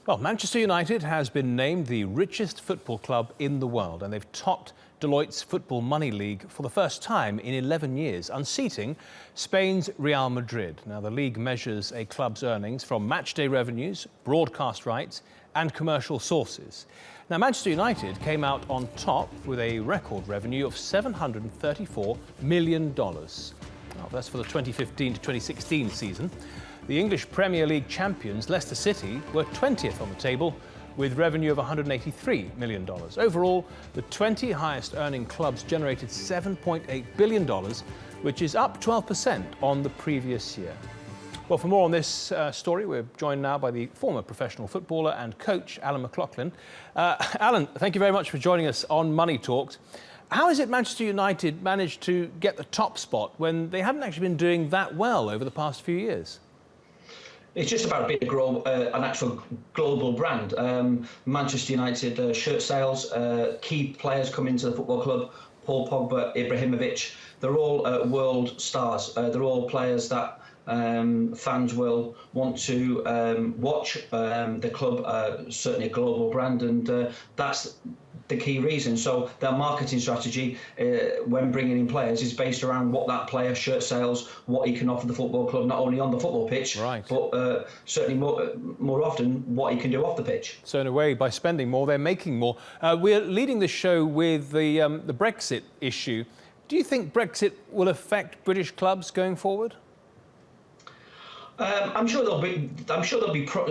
Well, Manchester United has been named the richest football club in the world, and they've topped Deloitte's Football Money League for the first time in 11 years, unseating Spain's Real Madrid. Now, the league measures a club's earnings from matchday revenues, broadcast rights and commercial sources. Now, Manchester United came out on top with a record revenue of $734 million. Now, that's for the 2015 to 2016 season. The English Premier League champions, Leicester City, were 20th on the table with revenue of $183 million. Overall, the 20 highest earning clubs generated $7.8 billion, which is up 12% on the previous year. Well, for more on this story, we're joined now by the former professional footballer and coach, Alan McLaughlin. Alan, thank you very much for joining us on Money Talks. How is it Manchester United managed to get the top spot when they haven't actually been doing that well over the past few years? It's just about being an actual global brand. Manchester United shirt sales, key players come into the football club, Paul Pogba, Ibrahimovic, they're all world stars. They're all players that fans will want to watch. The club, certainly a global brand, and that's the key reason. So their marketing strategy when bringing in players is based around what that player, shirt sales, what he can offer the football club, not only on the football pitch, right, but certainly more often what he can do off the pitch. So in a way, by spending more, they're making more. We're leading the show with the Brexit issue. Do you think Brexit will affect British clubs going forward? I'm sure there'll be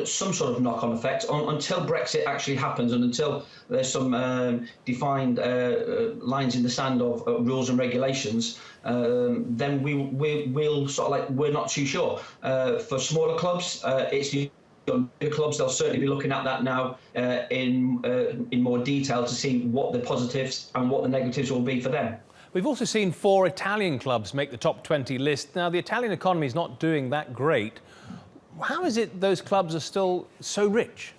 some sort of knock-on effect until Brexit actually happens, and until there's some defined lines in the sand of rules and regulations. Then we'll sort of like, we're not too sure. For smaller clubs, it's the bigger clubs. They'll certainly be looking at that now in more detail to see what the positives and what the negatives will be for them. We've also seen 4 Italian clubs make the top 20 list. Now, the Italian economy is not doing that great. How is it those clubs are still so rich?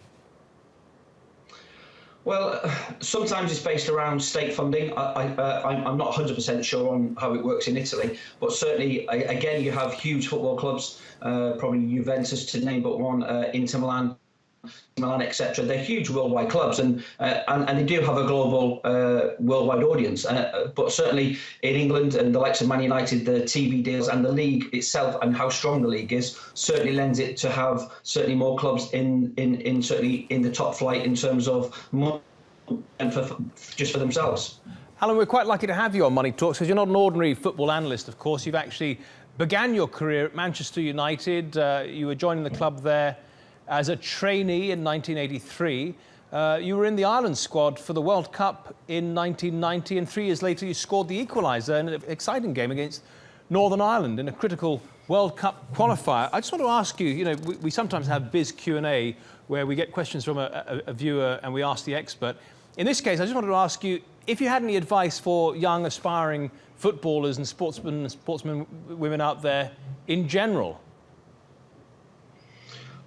Well, sometimes it's based around state funding. I'm not 100% sure on how it works in Italy, but certainly, again, you have huge football clubs, probably Juventus to name but one, Inter Milan, etc. They're huge worldwide clubs, and they do have a global, worldwide audience. But certainly in England and the likes of Man United, the TV deals and the league itself and how strong the league is certainly lends it to have certainly more clubs certainly in the top flight in terms of money and just for themselves. Alan, we're quite lucky to have you on Money Talks because you're not an ordinary football analyst, of course. You've actually began your career at Manchester United. You were joining the club there as a trainee in 1983. You were in the Ireland squad for the World Cup in 1990, and 3 years later you scored the equaliser in an exciting game against Northern Ireland in a critical World Cup qualifier. I just want to ask you, we sometimes have Biz Q&A where we get questions from a viewer and we ask the expert. In this case, I just wanted to ask you if you had any advice for young aspiring footballers and sportsmen, women out there in general.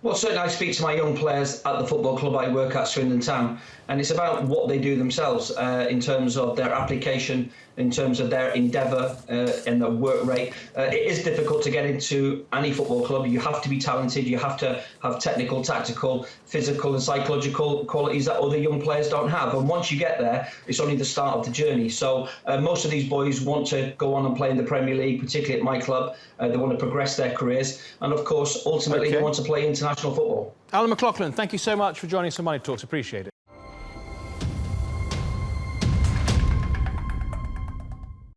Well, certainly I speak to my young players at the football club I work at, Swindon Town, and it's about what they do themselves in terms of their application, in terms of their endeavour and their work rate. It is difficult to get into any football club. You have to be talented, you have to have technical, tactical, physical and psychological qualities that other young players don't have. And once you get there, it's only the start of the journey. So most of these boys want to go on and play in the Premier League, particularly at my club. They want to progress their careers. And of course, ultimately, they want to play international football. Alan McLaughlin, thank you so much for joining us on Money Talks. Appreciate it.